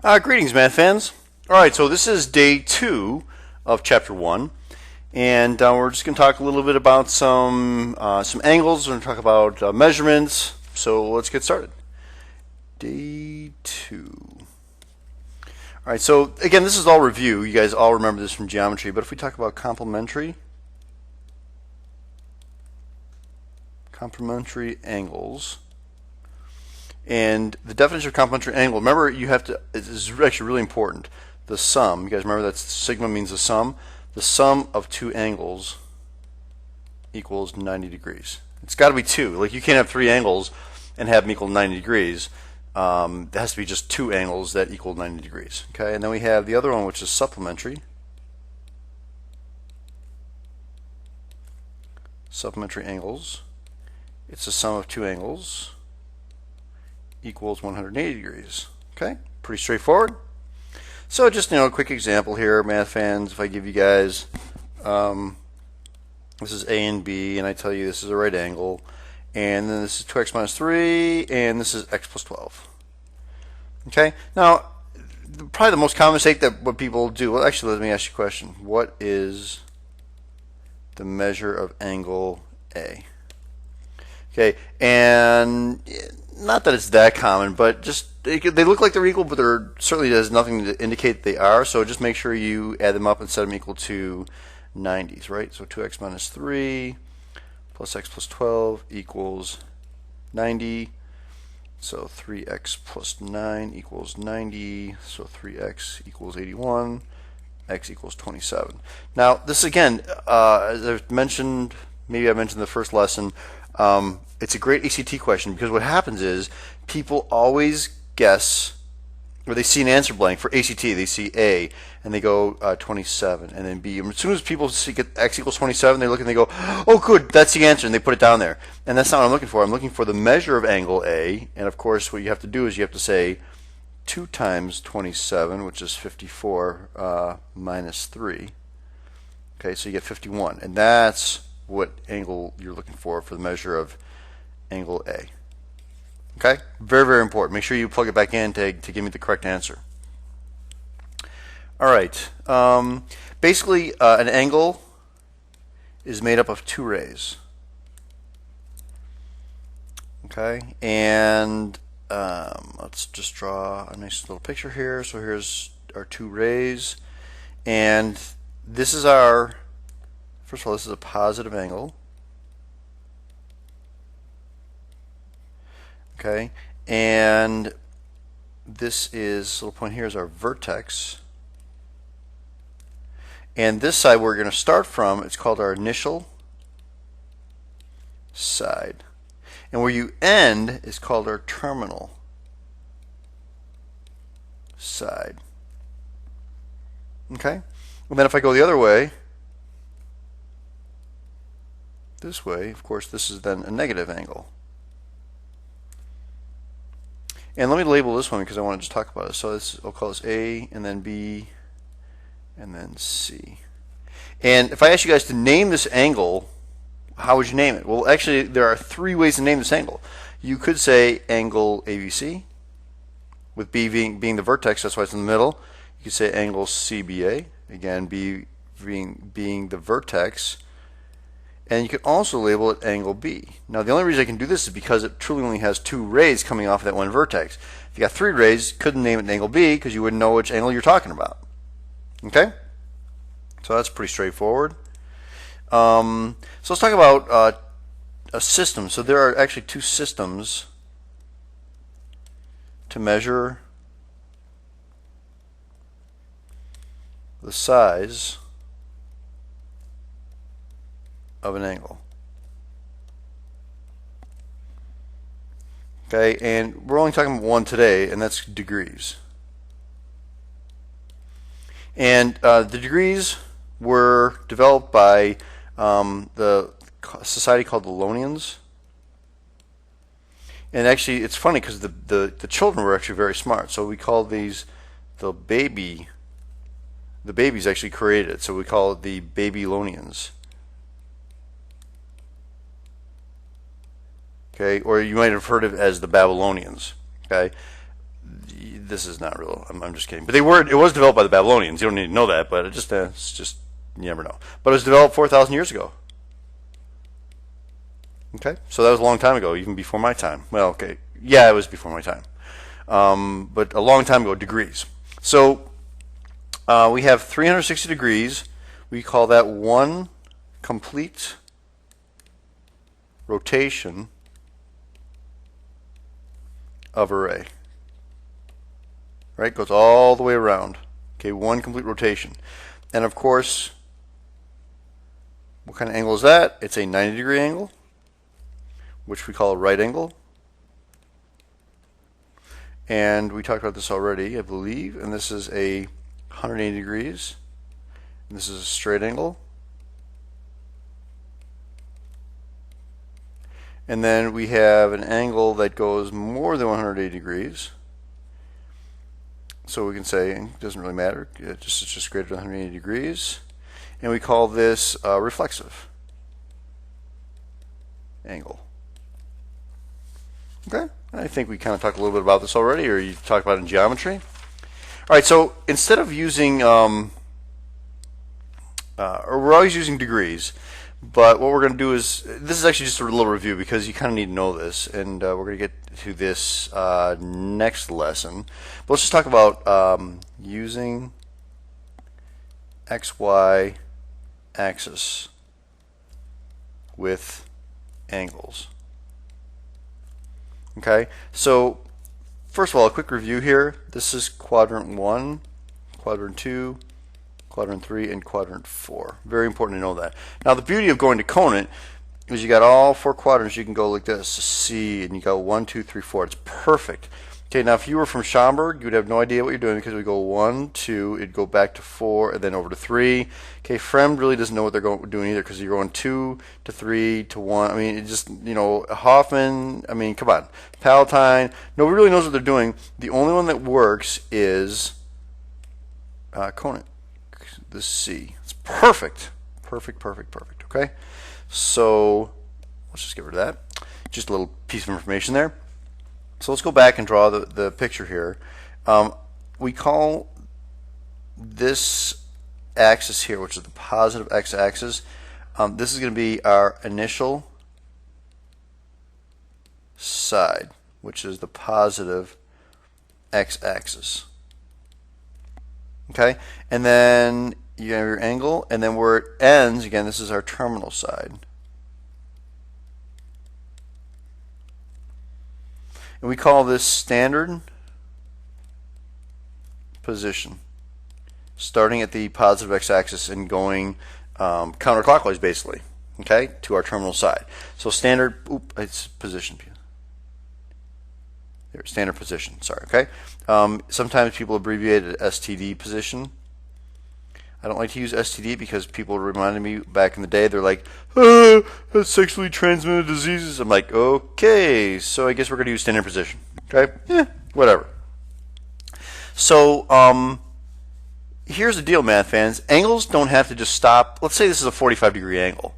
Greetings, math fans. All right, so this is day 2 of chapter 1, and we're just going to talk a little bit about some angles. We're going to talk about measurements. So let's get started. Day 2. All right, so again, this is all review. You guys all remember this from geometry, but if we talk about complementary angles. And the definition of complementary angle, remember you have to, this is actually really important, the sum, you guys remember that sigma means the sum of two angles equals 90 degrees. It's got to be two, like you can't have three angles and have them equal 90 degrees. It has to be just two angles that equal 90 degrees. Okay, and then we have the other one, which is supplementary angles. It's the sum of two angles equals 180 degrees. Okay, pretty straightforward. So just a quick example here, math fans. If I give you guys this is A and B, and I tell you this is a right angle, and then this is 2x minus 3, and this is x plus 12. Okay, now probably the most common mistake that what people do. Well, actually, let me ask you a question. What is the measure of angle A? Okay, and not that it's that common, but just they look like they're equal, but there certainly does nothing to indicate they are. So just make sure you add them up and set them equal to 90s, right? So 2x minus 3 plus x plus 12 equals 90. So 3x plus 9 equals 90. So 3x equals 81. X equals 27. Now this again, as I've mentioned, maybe I mentioned in the first lesson, it's a great ACT question because what happens is people always guess, or they see an answer blank for ACT. They see A and they go 27, and then B. And as soon as people see X equals 27, they look and they go, "Oh, good, that's the answer," and they put it down there. And that's not what I'm looking for. I'm looking for the measure of angle A, and of course, what you have to do is you have to say 2 times 27, which is 54 minus 3. Okay, so you get 51, and that's what angle you're looking for the measure of angle A. Okay, very, very important. Make sure you plug it back in to give me the correct answer. All right, basically an angle is made up of two rays. Okay, and let's just draw a nice little picture here. So here's our two rays, and this is our, first of all, this is a positive angle. Okay, and this little point here is our vertex. And this side we're going to start from, it's called our initial side. And where you end is called our terminal side. Okay, and then if I go the other way, this way, of course, this is then a negative angle. And let me label this one because I want to just talk about it. So I'll call this A, and then B, and then C. And if I ask you guys to name this angle, how would you name it? Well, actually, there are three ways to name this angle. You could say angle ABC, with B being the vertex, that's why it's in the middle. You could say angle CBA, again, B being the vertex. And you can also label it angle B. Now the only reason I can do this is because it truly only has two rays coming off of that one vertex. If you got three rays, you couldn't name it angle B because you wouldn't know which angle you're talking about. Okay? So that's pretty straightforward. So let's talk about a system. So there are actually two systems to measure the size of an angle. Okay, and we're only talking about one today, and that's degrees. And the degrees were developed by the society called the Lonians. And actually, it's funny because the children were actually very smart. So we call these the babies actually created it. So we call it the Babylonians. Okay, or you might have heard of it as the Babylonians. Okay, this is not real. I'm just kidding. But it was developed by the Babylonians. You don't need to know that, but it's just you never know. But it was developed 4,000 years ago. Okay, so that was a long time ago, even before my time. Well, okay, yeah, it was before my time, but a long time ago. Degrees. So we have 360 degrees. We call that one complete rotation of array. Right, goes all the way around. Okay, one complete rotation. And of course, what kind of angle is that? It's a 90-degree angle, which we call a right angle. And we talked about this already, I believe. And this is a 180 degrees. And this is a straight angle. And then we have an angle that goes more than 180 degrees. So we can say it doesn't really matter. It's just greater than 180 degrees. And we call this reflexive angle. Okay, I think we kind of talked a little bit about this already, or you talked about it in geometry. All right, so instead of using, or we're always using degrees, but what we're going to do is, this is actually just a little review because you kind of need to know this, and we're going to get to this next lesson. But let's just talk about using XY axis with angles. Okay, so first of all, a quick review here. This is quadrant 1, quadrant 2, quadrant 3, and quadrant 4. Very important to know that. Now the beauty of going to conant is you got all 4 quadrants. You can go like this, C, and you go 1, 2, 3, 4. It's perfect. Okay, now if you were from Schaumburg, you would have no idea what you're doing because we go 1, 2, it'd go back to 4, and then over to 3. Okay, Fremd really doesn't know what they're doing either because you're going 2 to 3 to 1. I mean, it just, you know, Hoffman, I mean, come on. Palatine, nobody really knows what they're doing. The only one that works is conant, this C. It's perfect. Perfect, perfect, perfect, okay? So let's just get rid of that. Just a little piece of information there. So let's go back and draw the picture here. We call this axis here, which is the positive x-axis, this is going to be our initial side, which is the positive x-axis. Okay, and then you have your angle, and then where it ends, again, this is our terminal side. And we call this standard position, starting at the positive x-axis and going counterclockwise, basically, okay, to our terminal side. So standard, it's position. There, standard position. Sorry, okay. Sometimes people abbreviate it STD position. I don't like to use STD because people reminded me back in the day, they're like, that's sexually transmitted diseases. I'm like, okay, so I guess we're going to use standard position. Okay? Whatever. So, here's the deal, math fans. Angles don't have to just stop. Let's say this is a 45-degree angle.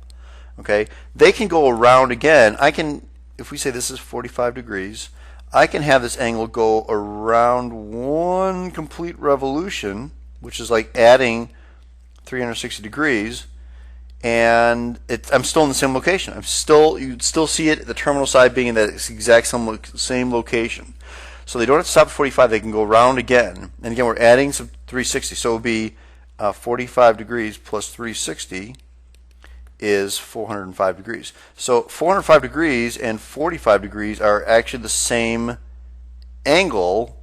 Okay? They can go around again. I can, if we say this is 45 degrees, I can have this angle go around one complete revolution, which is like adding 360 degrees, and I'm still in the same location. You'd still see it at the terminal side being in that exact same location. So they don't have to stop at 45. They can go around again. And again, we're adding some 360. So it would be 45 degrees plus 360 is 405 degrees. So 405 degrees and 45 degrees are actually the same angle,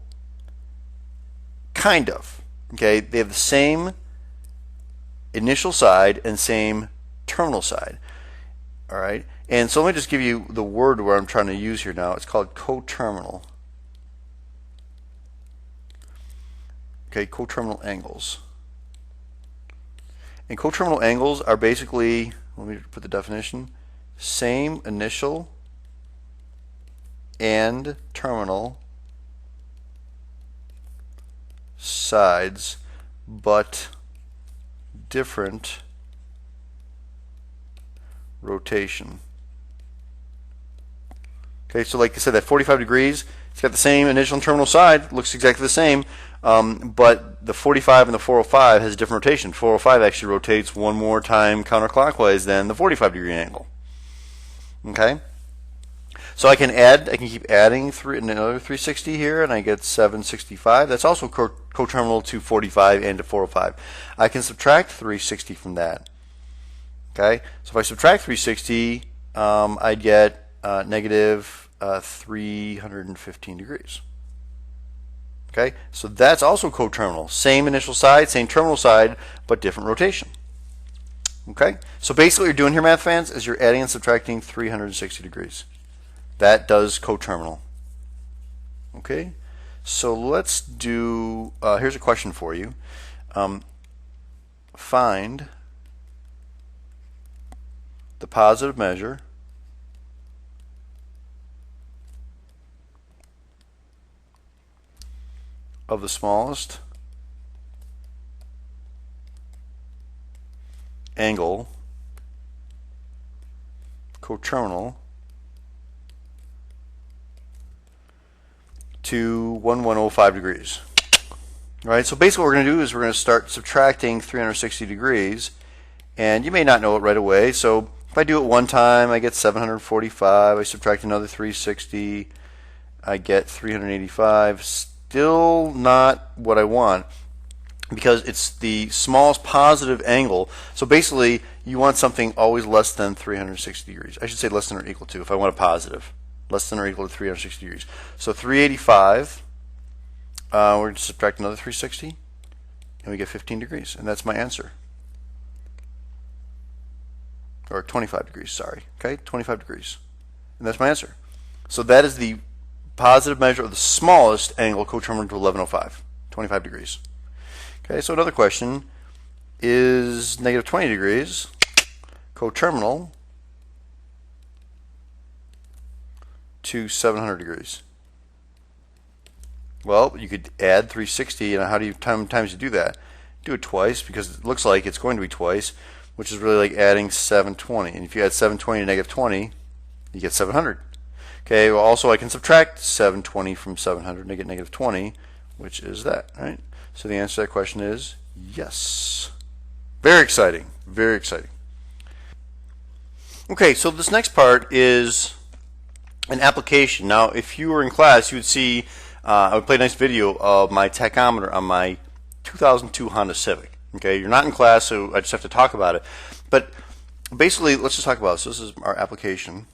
kind of. Okay, they have the same initial side and same terminal side. All right, and so let me just give you the word where I'm trying to use here now. It's called coterminal. Okay, coterminal angles. And coterminal angles are basically, let me put the definition, same initial and terminal sides, but different rotation. Okay, so like I said, that 45 degrees, It's got the same initial and terminal side, looks exactly the same, but the 45 and the 405 has a different rotation. 405 actually rotates one more time counterclockwise than the 45-degree angle. Okay? So I can keep adding another 360 here, and I get 765. That's also coterminal to 45 and to 405. I can subtract 360 from that. Okay? So if I subtract 360, I get negative 315 degrees. Okay? So that's also coterminal. Same initial side, same terminal side, but different rotation. Okay? So basically what you're doing here, math fans, is you're adding and subtracting 360 degrees. That does coterminal. Okay? So let's do, here's a question for you. Find the positive measure of the smallest angle coterminal to 1105 degrees. All right, so basically what we're going to do is we're going to start subtracting 360 degrees, and you may not know it right away. So if I do it one time, I get 745. I subtract another 360, I get 385. Still not what I want, because it's the smallest positive angle. So basically, you want something always less than 360 degrees. I should say less than or equal to if I want a positive. Less than or equal to 360 degrees. So 385, we're going to subtract another 360, and we get 15 degrees. And that's my answer. Or 25 degrees, sorry. Okay, 25 degrees. And that's my answer. So that is the positive measure of the smallest angle coterminal to 1105, 25 degrees. Okay, so another question is negative 20 degrees coterminal to 700 degrees. Well, you could add 360, and how do you times you do that? Do it twice, because it looks like it's going to be twice, which is really like adding 720. And if you add 720 to negative 20, you get 700. Okay, well, also I can subtract 720 from 700 and I get negative 20, which is that, right? So the answer to that question is yes. Very exciting, very exciting. Okay, so this next part is an application. Now, if you were in class, you would see I would play a nice video of my tachometer on my 2002 Honda Civic. Okay, you're not in class, so I just have to talk about it. But basically, let's just talk about this. This is our application.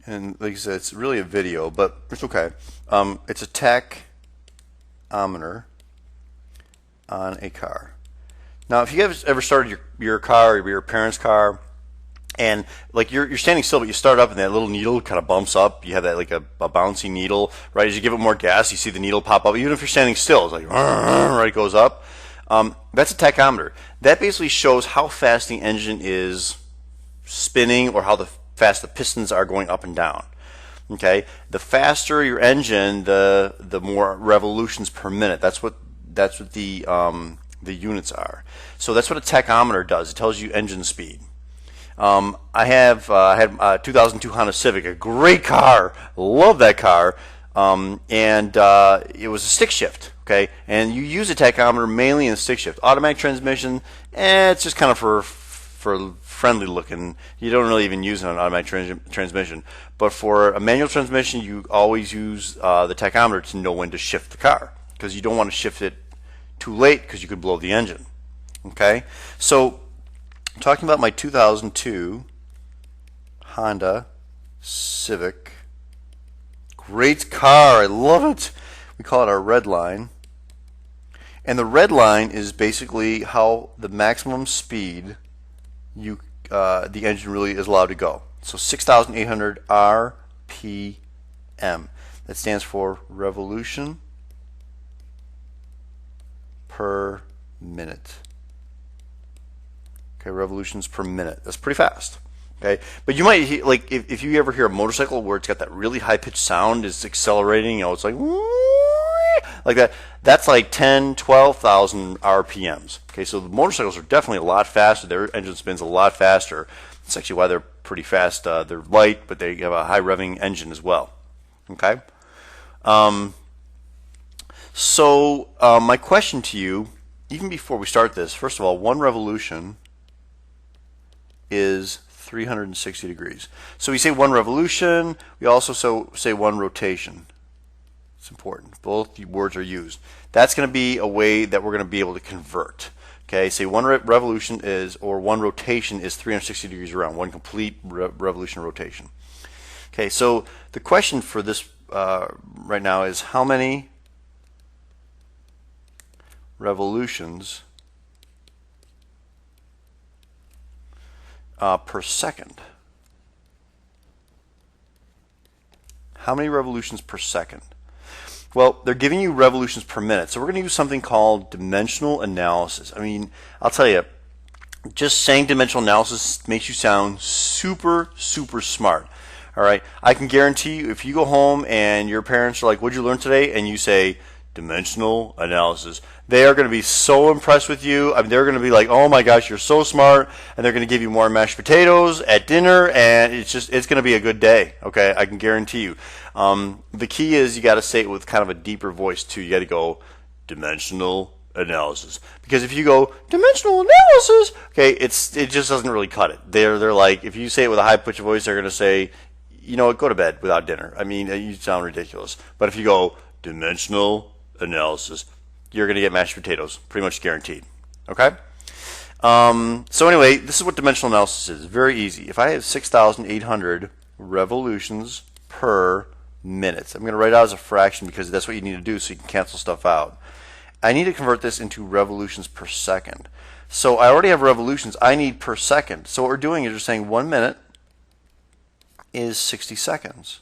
And like I said, it's really a video, but it's okay. It's a tachometer on a car. Now, if you guys ever started your car or your parents' car, and like you're standing still, but you start up and that little needle kind of bumps up. You have that like a bouncy needle, right? As you give it more gas, you see the needle pop up. Even if you're standing still, it's like right, it goes up. That's a tachometer. That basically shows how fast the engine is spinning, or how fast the pistons are going up and down. Okay, the faster your engine, the more revolutions per minute. That's what the units are. So that's what a tachometer does. It tells you engine speed. I had a 2002 Honda Civic, a great car. Love that car. And it was a stick shift. Okay, and you use a tachometer mainly in stick shift. Automatic transmission, it's just kind of for friendly looking. You don't really even use it on an automatic transmission. But for a manual transmission, you always use the tachometer to know when to shift the car, because you don't want to shift it too late, because you could blow the engine. Okay, so talking about my 2002 Honda Civic, great car, I love it. We call it our red line, and the red line is basically how the maximum speed the engine really is allowed to go. So 6,800 RPM. That stands for revolution per minute. Okay, revolutions per minute. That's pretty fast. Okay, but you might hear, like, if you ever hear a motorcycle where it's got that really high pitched sound, it's accelerating, it's like that. That's like 10, 12,000 RPMs. Okay, so the motorcycles are definitely a lot faster. Their engine spins a lot faster. That's actually why they're pretty fast. They're light, but they have a high revving engine as well. Okay. My question to you, even before we start this, first of all, one revolution is 360 degrees. So we say one revolution. We also say one rotation. It's important. Both words are used. That's going to be a way that we're going to be able to convert. Okay, say one revolution is, or one rotation is 360 degrees around, one complete revolution rotation. Okay, so the question for this right now is how many revolutions per second? How many revolutions per second? Well, they're giving you revolutions per minute. So we're going to use something called dimensional analysis. I mean, I'll tell you, just saying dimensional analysis makes you sound super, super smart. All right. I can guarantee you, if you go home and your parents are like, "What'd you learn today?" and you say dimensional analysis, they are going to be so impressed with you. I mean, they're going to be like, "Oh my gosh, you're so smart," and they're going to give you more mashed potatoes at dinner, and it's going to be a good day. Okay, I can guarantee you. The key is you got to say it with kind of a deeper voice too. You got to go dimensional analysis, because if you go dimensional analysis, okay, it just doesn't really cut it. They're like, if you say it with a high pitched voice, they're going to say, you know what, go to bed without dinner. I mean, you sound ridiculous. But if you go dimensional analysis, you're going to get mashed potatoes, pretty much guaranteed. Okay? So anyway, this is what dimensional analysis is. Very easy. If I have 6,800 revolutions per minute, I'm going to write it out as a fraction because that's what you need to do so you can cancel stuff out. I need to convert this into revolutions per second. So I already have revolutions. I need per second. So what we're doing is we're saying 1 minute is 60 seconds.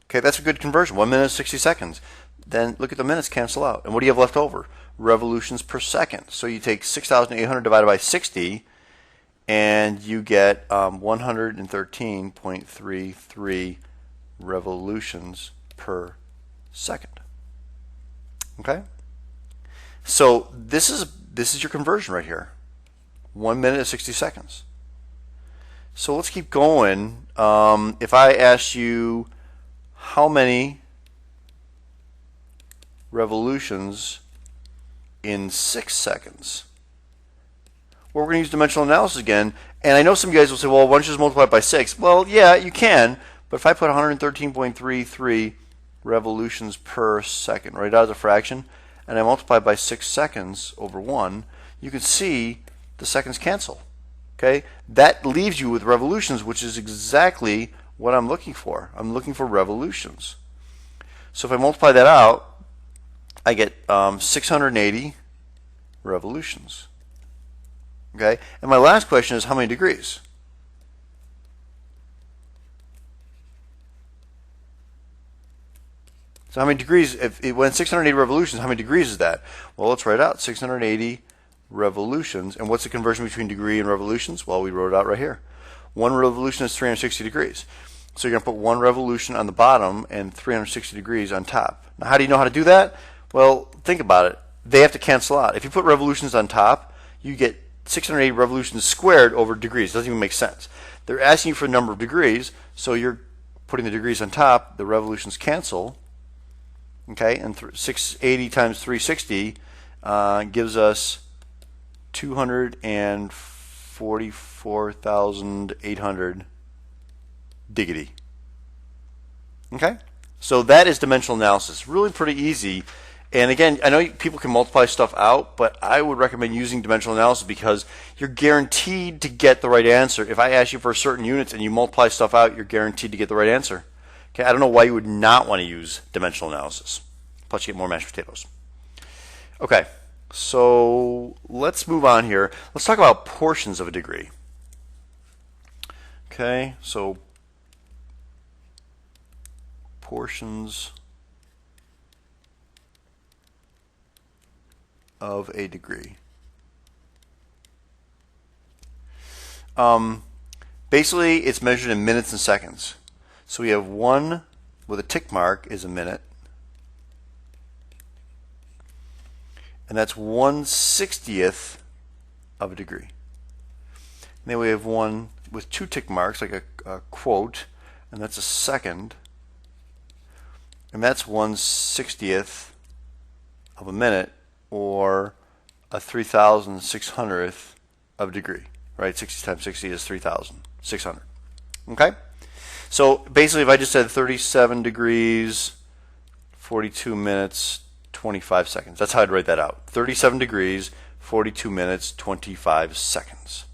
Okay, that's a good conversion. 1 minute is 60 seconds. Then look at the minutes cancel out. And what do you have left over? Revolutions per second. So you take 6,800 divided by 60, and you get 113.33 revolutions per second. Okay? So this is your conversion right here. 1 minute is 60 seconds. So let's keep going. If I ask you how many revolutions in 6 seconds, well, we're going to use dimensional analysis again. And I know some guys will say, well, why don't you just multiply it by 6? Well, yeah, you can. But if I put 113.33 revolutions per second right out as a fraction, and I multiply by 6 seconds over 1, you can see the seconds cancel. Okay, that leaves you with revolutions, which is exactly what I'm looking for. I'm looking for revolutions. So if I multiply that out, I get 680 revolutions. Okay, and my last question is how many degrees? So how many degrees, if it went 680 revolutions, how many degrees is that? Well, let's write out 680 revolutions. And what's the conversion between degree and revolutions? Well, we wrote it out right here. One revolution is 360 degrees. So you're going to put one revolution on the bottom and 360 degrees on top. Now, how do you know how to do that? Well, think about it. They have to cancel out. If you put revolutions on top, you get 680 revolutions squared over degrees. It doesn't even make sense. They're asking you for the number of degrees, so you're putting the degrees on top. The revolutions cancel. Okay, and 680 times 360 gives us 244,800 diggity. Okay, so that is dimensional analysis. Really pretty easy. And again, I know people can multiply stuff out, but I would recommend using dimensional analysis because you're guaranteed to get the right answer. If I ask you for certain units and you multiply stuff out, you're guaranteed to get the right answer. Okay, I don't know why you would not want to use dimensional analysis. Plus you get more mashed potatoes. Okay, so let's move on here. Let's talk about portions of a degree. Okay, so portions of a degree. Basically, it's measured in minutes and seconds. So we have 1 with a tick mark is a minute. And that's 1/60th of a degree. And then we have one with 2 tick marks, like a quote, and that's a second. And that's 1/60th of a minute, or a 3,600th of a degree, right? 60 times 60 is 3,600. Okay? So basically, if I just said 37 degrees, 42 minutes, 25 seconds. That's how I'd write that out. 37 degrees, 42 minutes, 25 seconds.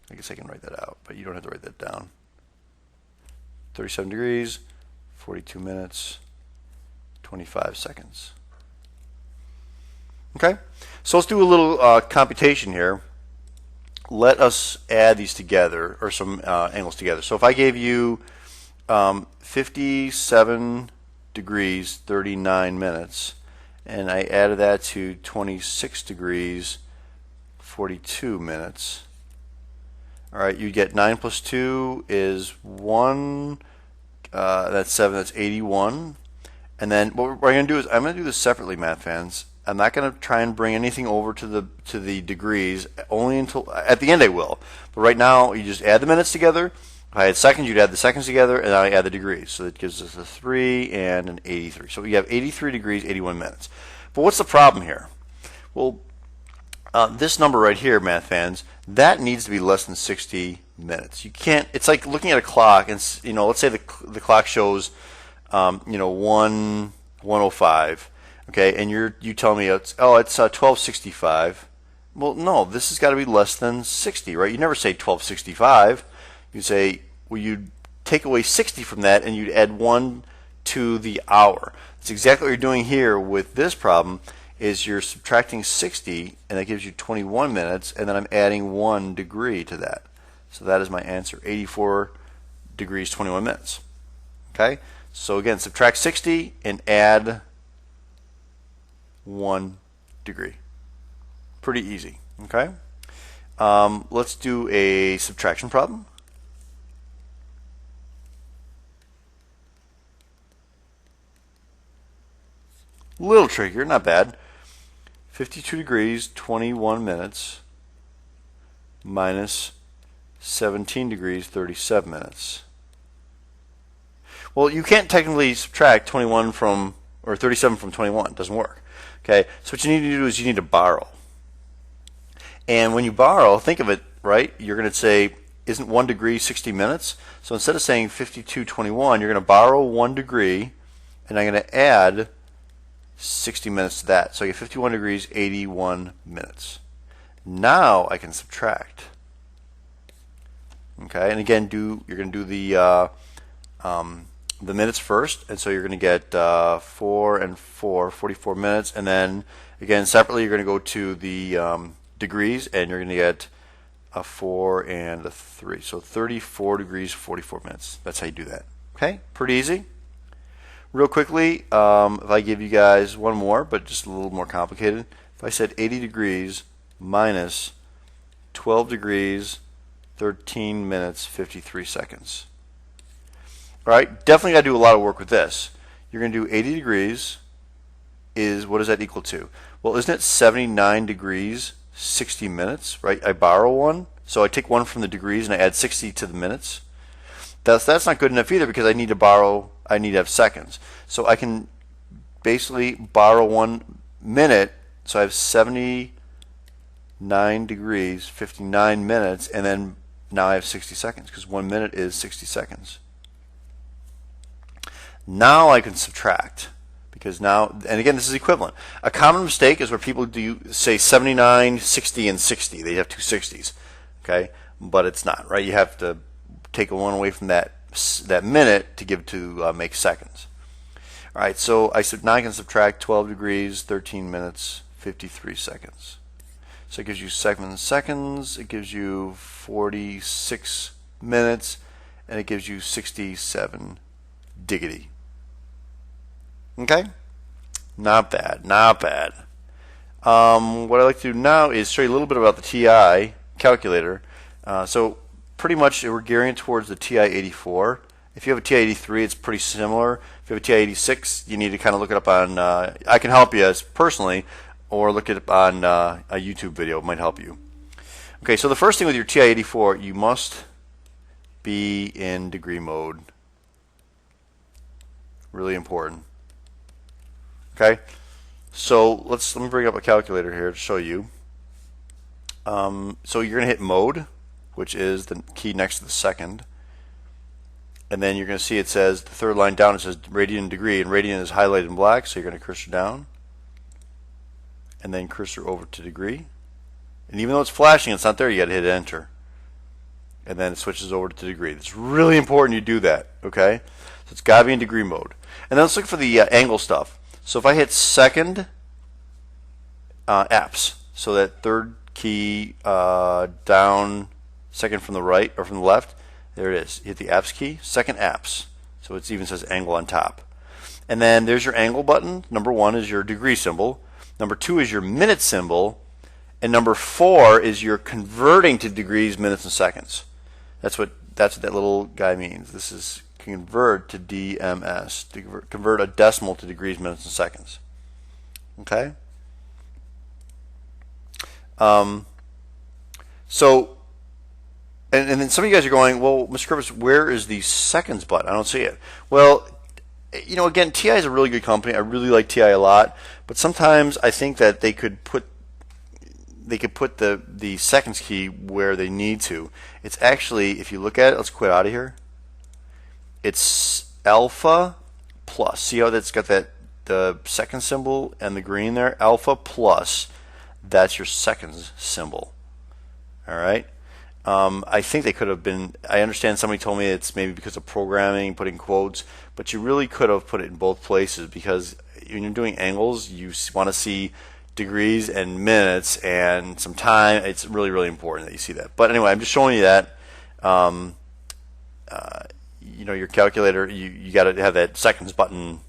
I guess I can write that out, but you don't have to write that down. 37 degrees, 42 minutes, 25 seconds. Okay? So let's do a little computation here. Let us add these together, or some angles together. So if I gave you 57 degrees, 39 minutes, and I added that to 26 degrees, 42 minutes. All right, you get 9 plus 2 is 1. That's 7. That's 81. And then what we're going to do is I'm going to do this separately, math fans. I'm not going to try and bring anything over to the degrees, only until at the end I will. But right now, you just add the minutes together. If I had seconds, you'd add the seconds together, and then I add the degrees. So that gives us a 3 and an 83. So you have 83 degrees, 81 minutes. But what's the problem here? Well, this number right here, math fans, that needs to be less than 60 minutes. You can't. It's like looking at a clock, and let's say the clock shows, 1:05. Okay, and you tell me it's 12:65. Well, no, this has got to be less than 60, right? You never say 12:65. You say, well, you'd take away 60 from that, and you'd add 1 to the hour. That's exactly what you're doing here with this problem. Is you're subtracting 60, and that gives you 21 minutes, and then I'm adding 1 degree to that. So that is my answer: 84 degrees, 21 minutes. Okay. So again, subtract 60 and add 1 degree. Pretty easy. Okay. Let's do a subtraction problem. Little trickier, not bad. 52 degrees, 21 minutes minus 17 degrees, 37 minutes. Well, you can't technically subtract 21 from, or 37 from 21. It doesn't work. Okay, so what you need to do is you need to borrow. And when you borrow, think of it, right? You're going to say, isn't 1 degree 60 minutes? So instead of saying 52:21, you're going to borrow 1 degree, and I'm going to add 60 minutes to that. So I get 51 degrees, 81 minutes. Now I can subtract. Okay, and again, you're going to do the minutes first, and so you're going to get 4 and 4, 44 minutes, and then again separately you're going to go to the degrees, and you're going to get a 4 and a 3. So 34 degrees, 44 minutes. That's how you do that. Okay, pretty easy. Real quickly, if I give you guys one more, but just a little more complicated. If I said 80 degrees minus 12 degrees, 13 minutes, 53 seconds. All right, definitely got to do a lot of work with this. You're going to do 80 degrees is, what does that equal to? Well, isn't it 79 degrees, 60 minutes, right? I borrow 1, so I take 1 from the degrees and I add 60 to the minutes. That's not good enough either, because I need to have seconds. So I can basically borrow 1 minute, so I have 79 degrees, 59 minutes, and then now I have 60 seconds, because 1 minute is 60 seconds. Now I can subtract, because now, and again, this is equivalent. A common mistake is where people do say 79, 60, and 60. They have 2 60s, okay? But it's not, right? You have to take 1 away from that minute to give to make seconds. All right, so now I can subtract 12 degrees, 13 minutes, 53 seconds. So it gives you 7 seconds, it gives you 46 minutes, and it gives you 67 diggity. Okay? Not bad, not bad. What I'd like to do now is show you a little bit about the TI calculator. So pretty much we're gearing towards the TI-84. If you have a TI-83, it's pretty similar. If you have a TI-86, you need to kind of look it up on, I can help you personally, or look it up on a YouTube video. It might help you. Okay, so the first thing with your TI-84, you must be in degree mode. Really important. Okay, so let me bring up a calculator here to show you. So you're going to hit mode, which is the key next to the second. And then you're going to see it says, the third line down, it says radian and degree, and radian is highlighted in black, so you're going to cursor down, and then cursor over to degree. And even though it's flashing, it's not there, you got to hit enter. And then it switches over to degree. It's really important you do that, okay? So it's got to be in degree mode. And then let's look for the angle stuff. So if I hit second apps, so that third key down, second from the right or from the left, there it is. You hit the apps key, second apps. So it even says angle on top. And then there's your angle button. Number 1 is your degree symbol. Number 2 is your minute symbol. And number 4 is your converting to degrees, minutes, and seconds. That's what that little guy means. This is convert to DMS, to convert a decimal to degrees, minutes, and seconds. Okay? And then some of you guys are going, well, Mr. Curtis, where is the seconds button? I don't see it. Well, you know, again, TI is a really good company. I really like TI a lot, but sometimes I think that they could put the seconds key where they need to. It's actually, if you look at it, let's quit out of here. It's alpha plus. See how that's got the second symbol and the green there? Alpha plus. That's your seconds symbol. All right. I think they could have been, I understand somebody told me it's maybe because of programming, putting quotes, but you really could have put it in both places, because when you're doing angles, you want to see degrees and minutes and some time. It's really, really important that you see that. But anyway, I'm just showing you that. You know, your calculator, you got to have that seconds button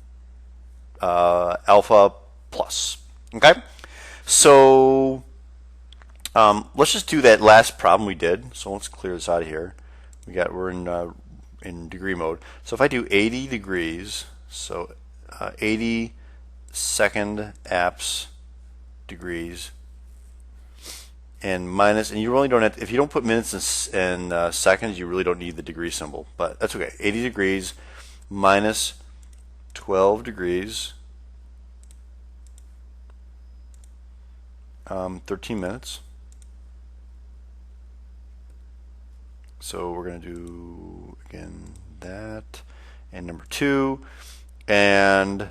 alpha plus. Okay? So let's just do that last problem we did. So let's clear this out of here. We're in degree mode. So if I do 80 degrees, so 80 second apps degrees, and minus, and you really don't have to, if you don't put minutes and seconds, you really don't need the degree symbol, but that's okay. 80 degrees minus 12 degrees, 13 minutes. So we're going to do, again, that, and number 2, and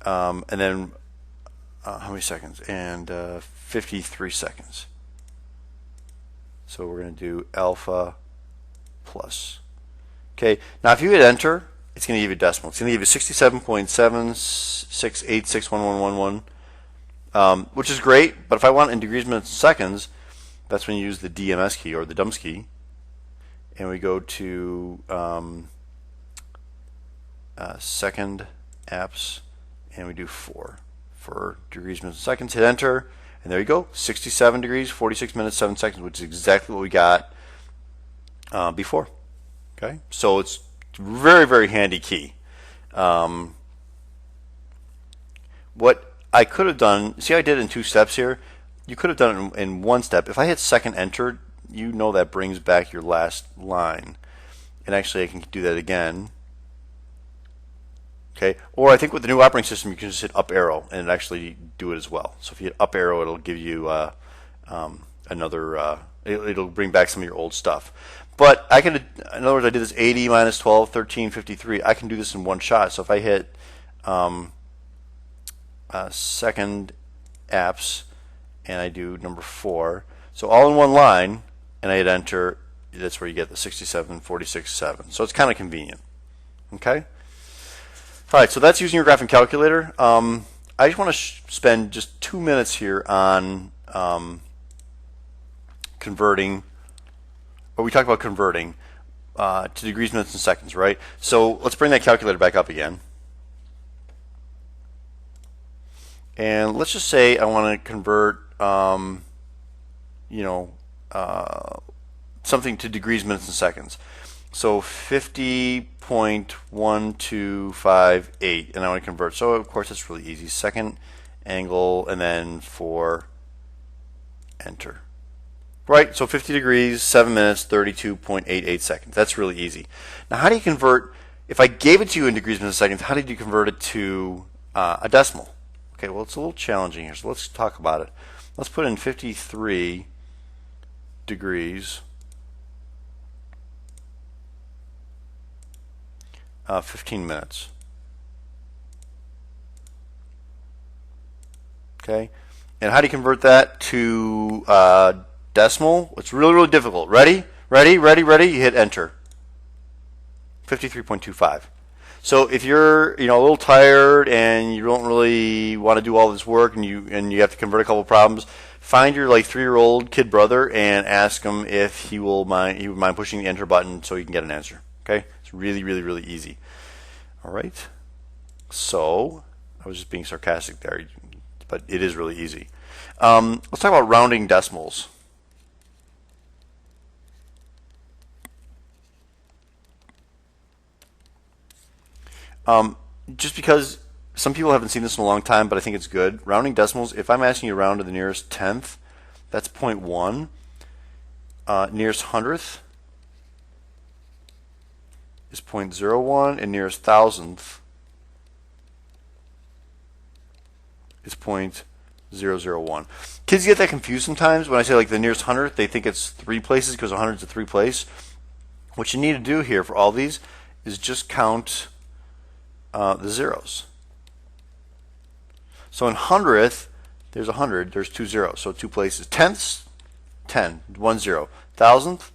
then how many seconds? And 53 seconds. So we're going to do alpha plus. Okay, now if you hit enter, it's going to give you a decimal. It's going to give you 67.76861111, which is great, but if I want in degrees, minutes, and seconds, that's when you use the DMS key or the DUMS key. And we go to second apps, and we do 4 for degrees, minutes, and seconds. Hit enter, and there you go. 67 degrees, 46 minutes, 7 seconds, which is exactly what we got before. Okay, so it's very, very handy key. What I could have done, see, I did it in 2 steps here. You could have done it in 1 step. If I hit second enter, you know that brings back your last line. And actually, I can do that again. Okay, or I think with the new operating system, you can just hit up arrow and actually do it as well. So if you hit up arrow, it'll give you another, it'll bring back some of your old stuff. But I can, in other words, I did this 80 minus 12, 13, 53. I can do this in 1 shot. So if I hit second apps and I do number 4, so all in 1 line, and I hit enter, that's where you get the 67, 46, 7. So it's kind of convenient. Okay? All right, so that's using your graphing calculator. I just want to spend just 2 minutes here on converting, or we talked about converting to degrees, minutes, and seconds, right? So let's bring that calculator back up again. And let's just say I want to convert, something to degrees, minutes, and seconds. So 50.1258, and I want to convert. So of course it's really easy. Second angle, and then 4, enter. right? So 50 degrees, 7 minutes, 32.88 seconds. That's really easy. Now, how do you convert, if I gave it to you in degrees minutes seconds, how did you convert it to a decimal? Okay, well, it's a little challenging here, so let's talk about it. Let's put in 53 degrees, 15 minutes. Okay, and how do you convert that to decimal? It's really, really difficult. Ready? Ready? Ready? Ready? You hit enter. 53.25. So if you're a little tired and you don't really want to do all this work and you have to convert a couple of problems, find your 3-year-old kid brother and ask him if he would mind pushing the enter button so you can get an answer. Okay? It's really, really, really easy. All right. So I was just being sarcastic there, but it is really easy. Let's talk about rounding decimals. Just because some people haven't seen this in a long time, but I think it's good. Rounding decimals, if I'm asking you to round to the nearest tenth, that's 0.1. Nearest hundredth is 0.01, and nearest thousandth is 0.001. Kids get that confused sometimes. When I say the nearest hundredth, they think it's 3 places because 100 is a 3 place. What you need to do here for all these is just count the zeros. So in hundredth, there's 100, there's 2 zeros, so 2 places. Tenths, 10, 1 0. Thousandth,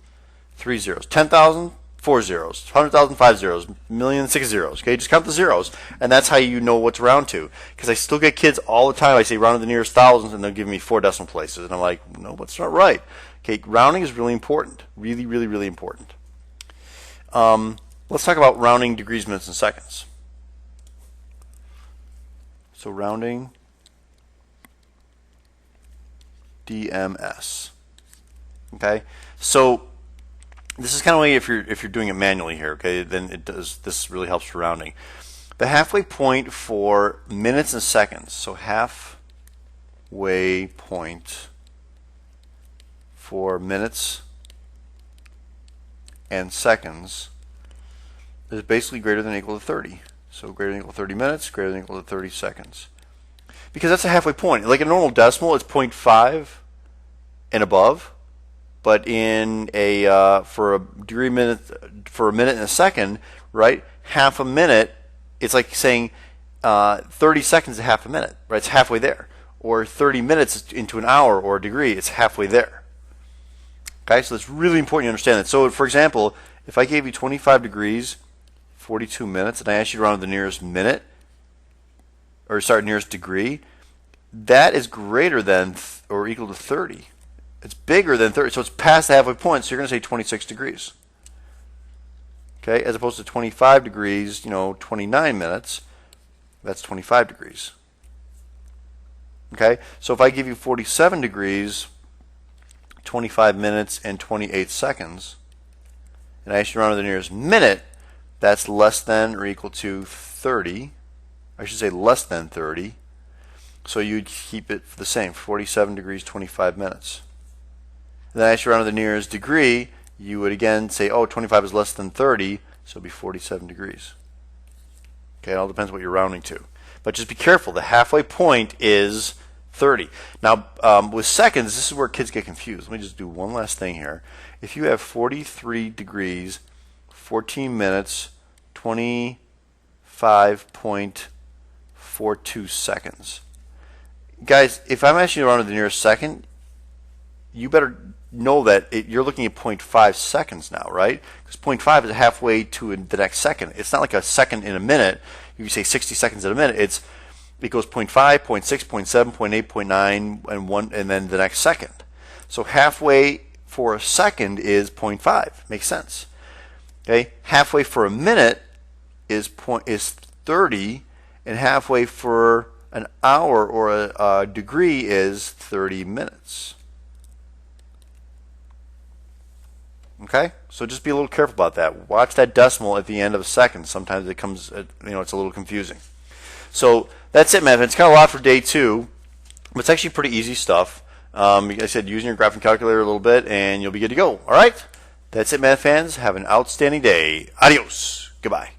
3 zeros. 10,000, 4 zeros. 100,000, 5 zeros. Million, 6 zeros. Okay, just count the zeros, and that's how you know what to round to. Because I still get kids all the time, I say round to the nearest thousands, and they'll give me 4 decimal places, and I'm like, no, that's not right. Okay, rounding is really important. Really, really, really important. Let's talk about rounding degrees, minutes, and seconds. So rounding DMS. Okay, so this is kind of way if you're doing it manually here. Okay, then this really helps for rounding. The halfway point for minutes and seconds. So halfway point for minutes and seconds is basically greater than or equal to 30. So greater than or equal to 30 minutes, greater than or equal to 30 seconds. Because that's a halfway point. Like a normal decimal, it's 0.5 and above. But in for a minute and a second, right? Half a minute, it's like saying 30 seconds is half a minute, right? It's halfway there. Or 30 minutes into an hour or a degree, it's halfway there. Okay, so it's really important you understand that. So, for example, if I gave you 25 degrees, 42 minutes, and I asked you to round to the nearest minute, nearest degree, that is greater than or equal to 30. It's bigger than 30, so it's past the halfway point, so you're going to say 26 degrees. Okay, as opposed to 25 degrees, 29 minutes, that's 25 degrees. Okay, so if I give you 47 degrees, 25 minutes, and 28 seconds, and I ask you to round to the nearest minute, that's less than or equal to 30. I should say less than 30. So you'd keep it the same, 47 degrees, 25 minutes. And then as you round to the nearest degree, you would again say, oh, 25 is less than 30, so it'd be 47 degrees. Okay, it all depends what you're rounding to. But just be careful, the halfway point is 30. Now, with seconds, this is where kids get confused. Let me just do one last thing here. If you have 43 degrees, 14 minutes, 25.42 seconds. Guys, if I'm asking you to round to the nearest second, you better know that you're looking at 0.5 seconds now, right? Because 0.5 is halfway to the next second. It's not like a second in a minute. If you say 60 seconds in a minute, it goes 0.5, 0.6, 0.7, 0.8, 0.9, and 1, and then the next second. So halfway for a second is 0.5. Makes sense. Okay, halfway for a minute is 30, and halfway for an hour or a degree is 30 minutes. Okay, so just be a little careful about that. Watch that decimal at the end of a second. Sometimes it comes, it's a little confusing. So that's it, man. It's kind of a lot for day 2, but it's actually pretty easy stuff. Like I said, using your graphing calculator a little bit, and you'll be good to go. All right? That's it, math fans. Have an outstanding day. Adios. Goodbye.